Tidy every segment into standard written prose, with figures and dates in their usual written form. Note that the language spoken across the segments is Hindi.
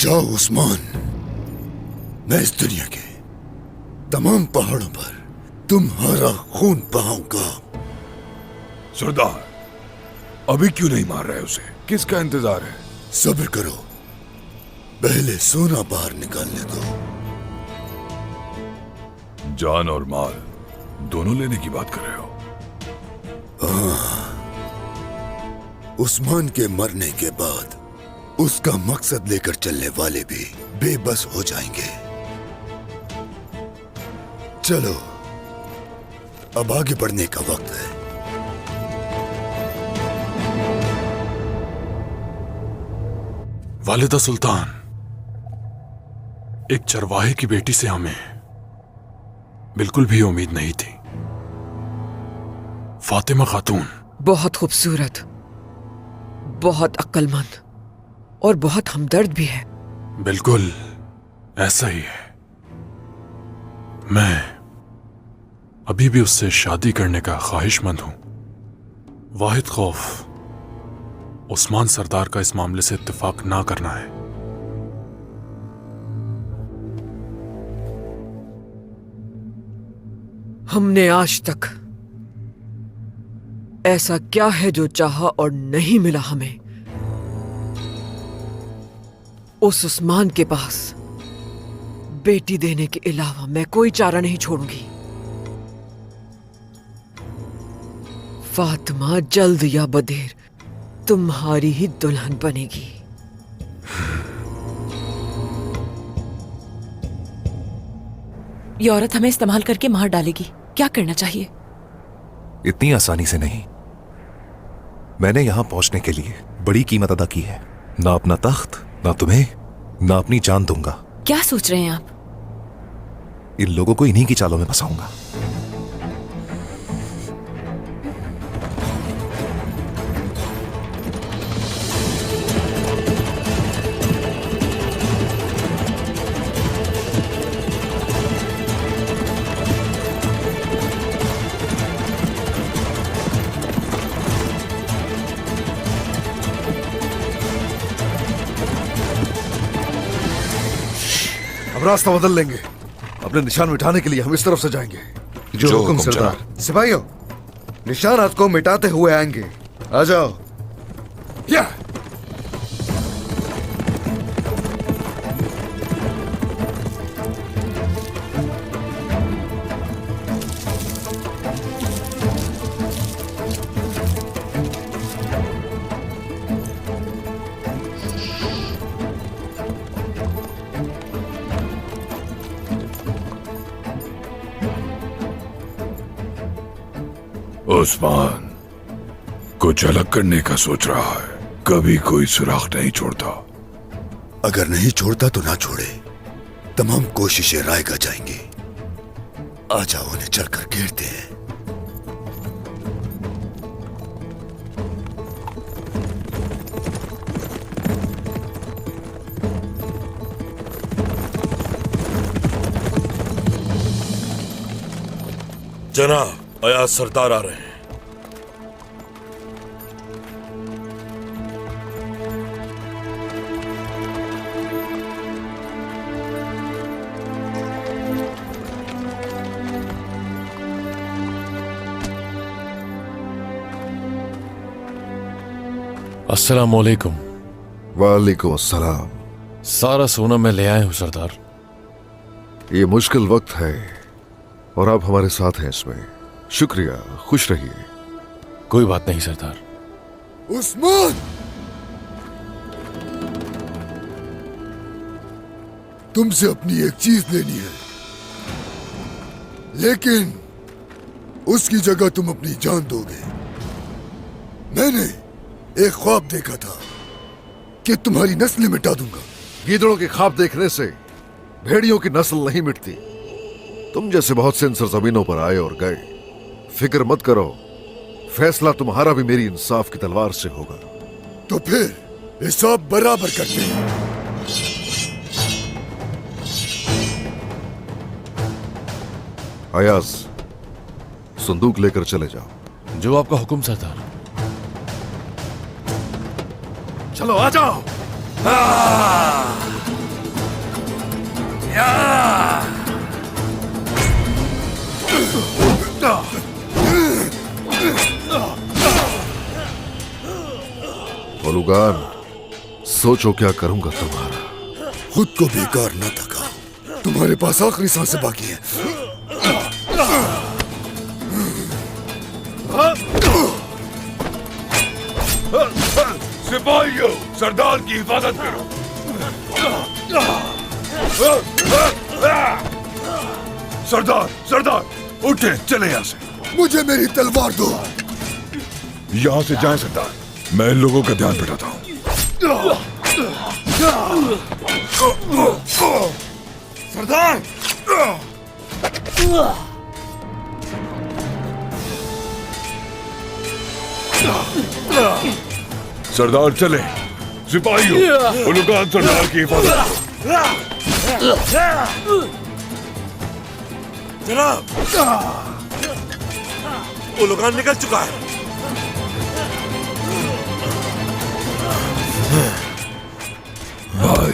जाओ उस्मान, मैं इस दुनिया के तमाम पहाड़ों पर तुम्हारा खून बहाऊंगा। सरदार, अभी क्यों नहीं मार रहे उसे? किसका इंतजार है? सब्र करो, पहले सोना बाहर निकालने दो। जान और माल दोनों लेने की बात कर रहे हो? उस्मान के मरने के बाद उसका मकसद लेकर चलने वाले भी बेबस हो जाएंगे। चलो, अब आगे बढ़ने का वक्त है। वालिदा सुल्तान, एक चरवाहे की बेटी से हमें बिल्कुल भी उम्मीद नहीं थी। फातिमा खातून बहुत खूबसूरत, बहुत अक्लमंद और बहुत हमदर्द भी है। बिल्कुल ऐसा ही है। मैं अभी भी उससे शादी करने का ख्वाहिशमंद हूं। वाहिद खौफ उस्मान सरदार का इस मामले से इत्तेफाक ना करना है। हमने आज तक ऐसा क्या है जो चाहा और नहीं मिला हमें? उस उस्मान के पास बेटी देने के अलावा मैं कोई चारा नहीं छोड़ूंगी। फातिमा जल्द या बदेर तुम्हारी ही दुल्हन बनेगी। ये औरत हमें इस्तेमाल करके मार डालेगी। क्या करना चाहिए? इतनी आसानी से नहीं। मैंने यहां पहुंचने के लिए बड़ी कीमत अदा की है। ना अपना तख्त, ना तुम्हें, ना अपनी जान दूंगा। क्या सोच रहे हैं आप? इन लोगों को इन्हीं की चालों में फंसाऊंगा। अब रास्ता बदल लेंगे। अपने निशान मिटाने के लिए हम इस तरफ से जाएंगे। जो हुक्म सरदार। सिपाहियों, निशानात को मिटाते हुए आएंगे। आ जाओ। या उस्मान कुछ अलग करने का सोच रहा है। कभी कोई सुराग नहीं छोड़ता। अगर नहीं छोड़ता तो ना छोड़े, तमाम कोशिशें रायगा जाएंगी। आ जाओ, उन्हें चढ़कर घेरते हैं। जनाब, अयाज सरदार आ रहे हैं। अस्सलामुअलैकुम। वालेकुम अस्सलाम। सारा सोना मैं ले आया हूं सरदार। ये मुश्किल वक्त है और आप हमारे साथ हैं इसमें। शुक्रिया, खुश रहिए। कोई बात नहीं सरदार। उस्मान, तुमसे अपनी एक चीज लेनी है, लेकिन उसकी जगह तुम अपनी जान दोगे। मैंने एक ख्वाब देखा था कि तुम्हारी नस्ल मिटा दूंगा। गीदड़ों के ख्वाब देखने से भेड़ियों की नस्ल नहीं मिटती। तुम जैसे बहुत से इन सरजमीनों पर आए और गए। फिक्र मत करो, फैसला तुम्हारा भी मेरी इंसाफ की तलवार से होगा। तो फिर हिसाब बराबर करते हैं। अयाज, संदूक लेकर चले जाओ। जो आपका हुक्म सरदार। चलो आ जाओ। ओलुगान, सोचो क्या करूंगा तुम्हारा। खुद को बेकार न थका, तुम्हारे पास आखिरी सांसें बाकी है। सिपाहियों, सरदार की हिफाजत करो। सरदार, सरदार, उठे, चले यहाँ से। मुझे मेरी तलवार दो। यहाँ से जाएं सरदार, मैं इन लोगों का ध्यान बिठाता हूँ। सरदार, सरदार चले। सिपाहियों, उलुगान सरदार की हिफाजत। जनाब, उलुगान निकल चुका है। भाई,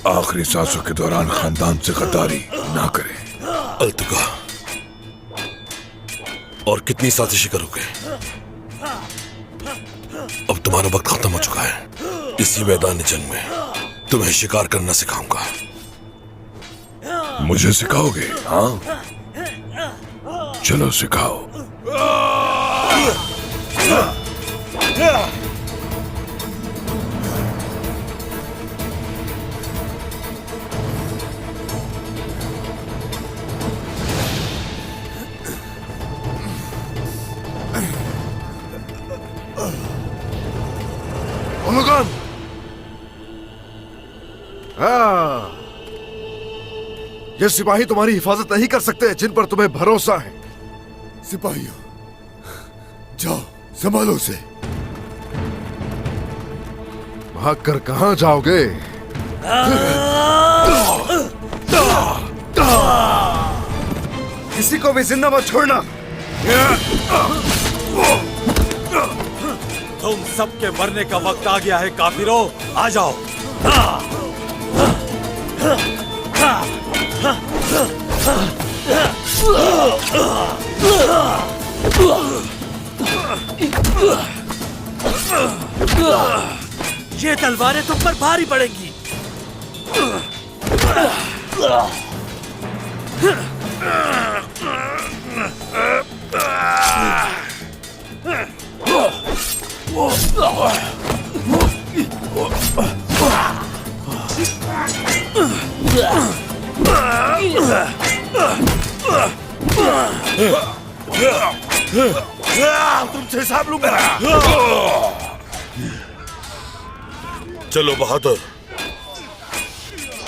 आखिरी सांसों के दौरान खानदान से गद्दारी ना करें। अल्तुका, और कितनी साजिशें करोगे? अब तुम्हारा वक्त खत्म हो चुका है। इसी मैदान जंग में तुम्हें शिकार करना सिखाऊंगा। मुझे सिखाओगे? हाँ, चलो सिखाओ। ओलुगान, हाँ, ये सिपाही तुम्हारी हिफाजत नहीं कर सकते जिन पर तुम्हें भरोसा है। सिपाहियों, जाओ, संभालो उसे। भाग कर कहां जाओगे? किसी को भी जिंदा मत छोड़ना। तुम सबके मरने का वक्त आ गया है काफिरों, आ जाओ। ये तलवारें तुम पर भारी पड़ेंगी। तुमसे हिसाब लूंगा। चलो बहादुर,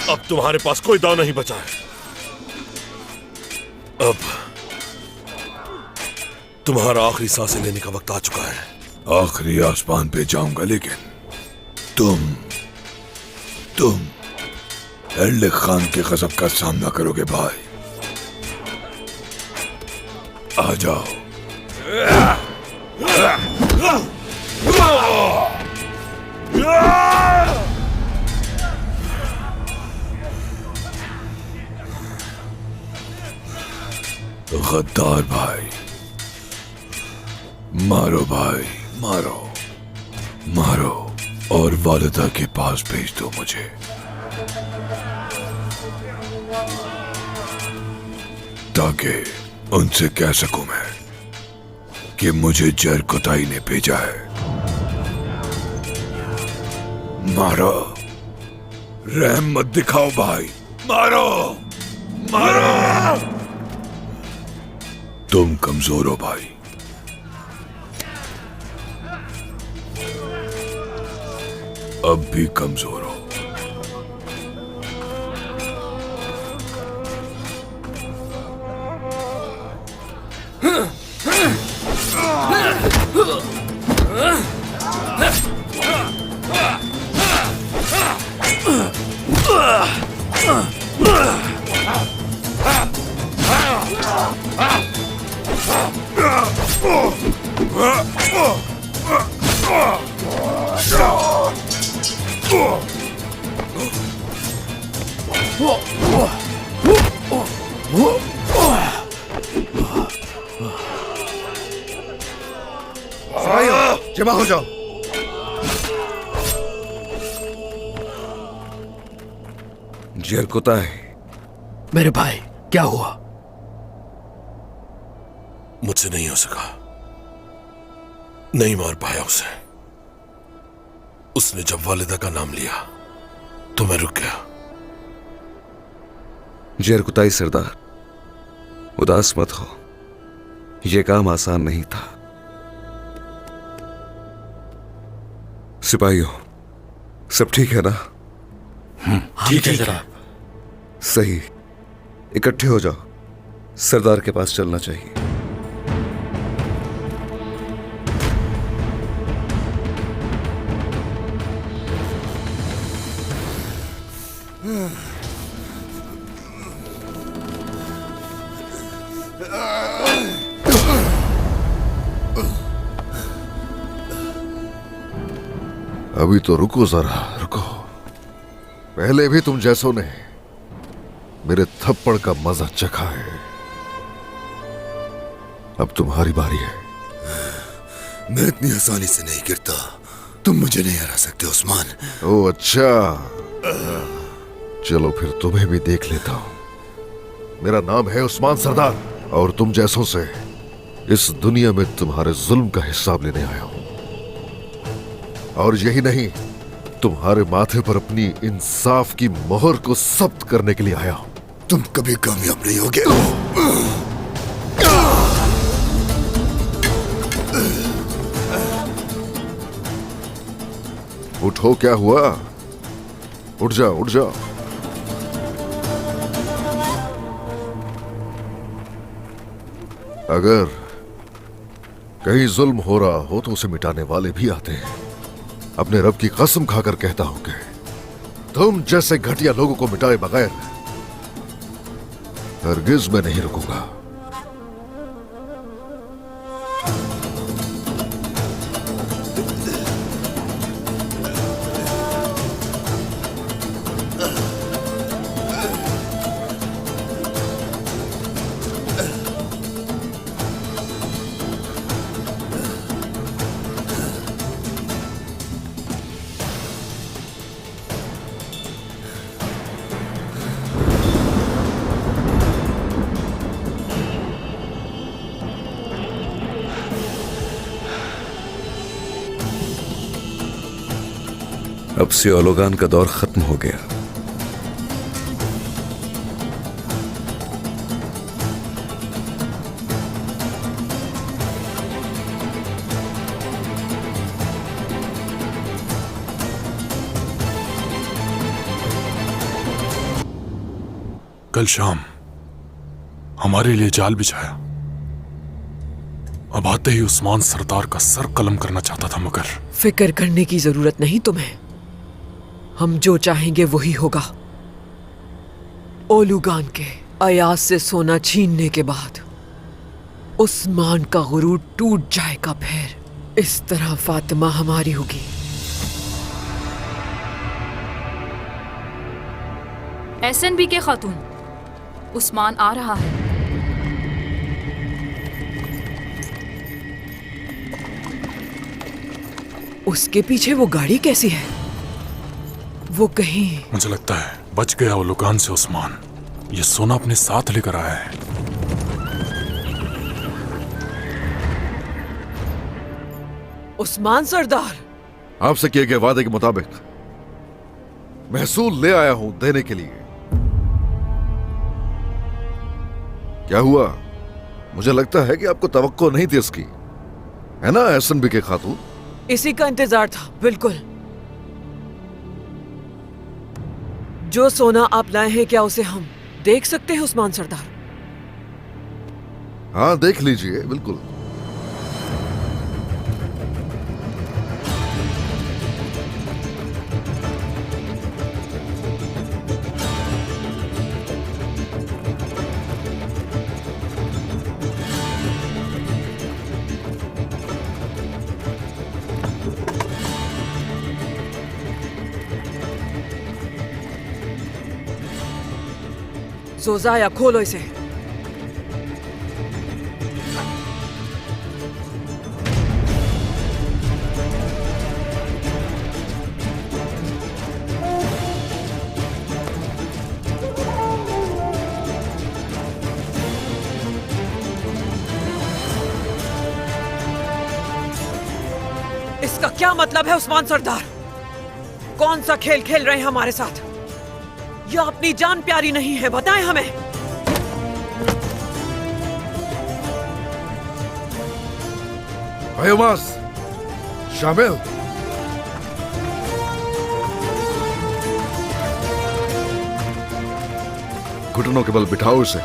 अब तुम्हारे पास कोई दाव नहीं बचा है। अब तुम्हारा आखिरी सांसें लेने का वक्त आ चुका है। आखिरी आसमान पे जाऊंगा, लेकिन तुम एर्लिक खान के गजब का सामना करोगे भाई। आ जाओ। गद्दार भाई, मारो भाई, मारो मारो, और वालिदा के पास भेज दो मुझे। ताकि उनसे कह सकूं मैं कि मुझे जर कुताई ने भेजा है। मारो, रहम मत दिखाओ भाई, मारो मारो। तुम कमजोर हो भाई, अब भी कमजोर हो। जमा हो जाओ। जरकुताई, मेरे भाई क्या हुआ? मुझसे नहीं हो सका, नहीं मार पाया उसे। उसने जब वालिदा का नाम लिया तो मैं रुक गया। जरकुताई सरदार, उदास मत हो, यह काम आसान नहीं था। सिपाहियों, सब ठीक है ना? ठीक है जनाब। सही, इकट्ठे हो जाओ, सरदार के पास चलना चाहिए। अभी तो रुको जरा, रुको। पहले भी तुम जैसों ने मेरे थप्पड़ का मजा चखा है, अब तुम्हारी बारी है। मैं इतनी आसानी से नहीं गिरता, तुम मुझे नहीं हरा सकते उस्मान। ओ अच्छा, चलो फिर तुम्हें भी देख लेता हूं। मेरा नाम है उस्मान सरदार और तुम जैसों से इस दुनिया में तुम्हारे जुल्म का हिसाब लेने आया हूं। और यही नहीं, तुम्हारे माथे पर अपनी इंसाफ की मोहर को सब्त करने के लिए आया हूं। तुम कभी कामयाब नहीं होगे। उठो, क्या हुआ? उठ जाओ, उठ जाओ। अगर कहीं जुल्म हो रहा हो तो उसे मिटाने वाले भी आते हैं। अपने रब की कसम खाकर कहता हूं कि तुम जैसे घटिया लोगों को मिटाए बगैर हरगिज मैं नहीं रुकूंगा। अब से ओलोगान का दौर खत्म हो गया। कल शाम हमारे लिए जाल बिछाया। अब आते ही उस्मान सरदार का सर कलम करना चाहता था, मगर फिक्र करने की जरूरत नहीं तुम्हें। हम जो चाहेंगे वही होगा। ओलुगान के अयाज से सोना छीनने के बाद उस्मान का गुरूर टूट जाएगा। फिर इस तरह फातिमा हमारी होगी। एसएनबी के खातून, उस्मान आ रहा है। उसके पीछे वो गाड़ी कैसी है? वो कहीं... मुझे लगता है बच गया ओलुगान से उस्मान। ये सोना अपने साथ लेकर आया है। उस्मान सरदार, आपसे किए गए वादे के मुताबिक महसूल ले आया हूं देने के लिए। क्या हुआ? मुझे लगता है कि आपको तवक्को नहीं थी इसकी, है ना एसएनबी के खातून? इसी का इंतजार था। बिल्कुल। जो सोना आप लाए हैं, क्या उसे हम देख सकते हैं उस्मान सरदार? हाँ, देख लीजिए, बिल्कुल। जोजाया खोलो इसे। इसका क्या मतलब है उस्मान सरदार? कौन सा खेल खेल रहे हैं हमारे साथ? या अपनी जान प्यारी नहीं है? बताएं हमें। अयमास शामिल। घुटनों के बल बिठाओ इसे।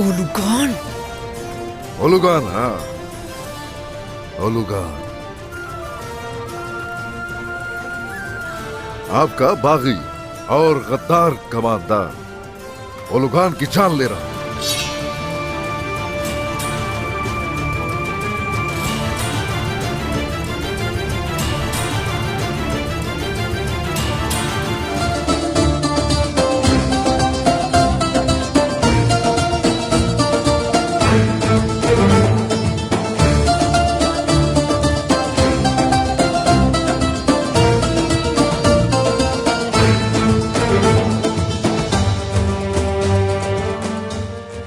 ओलुगान। ओलुगान, हाँ, ओलुगान। आपका बागी और गद्दार कमांडर ओलुगान की जान ले रहा हूं।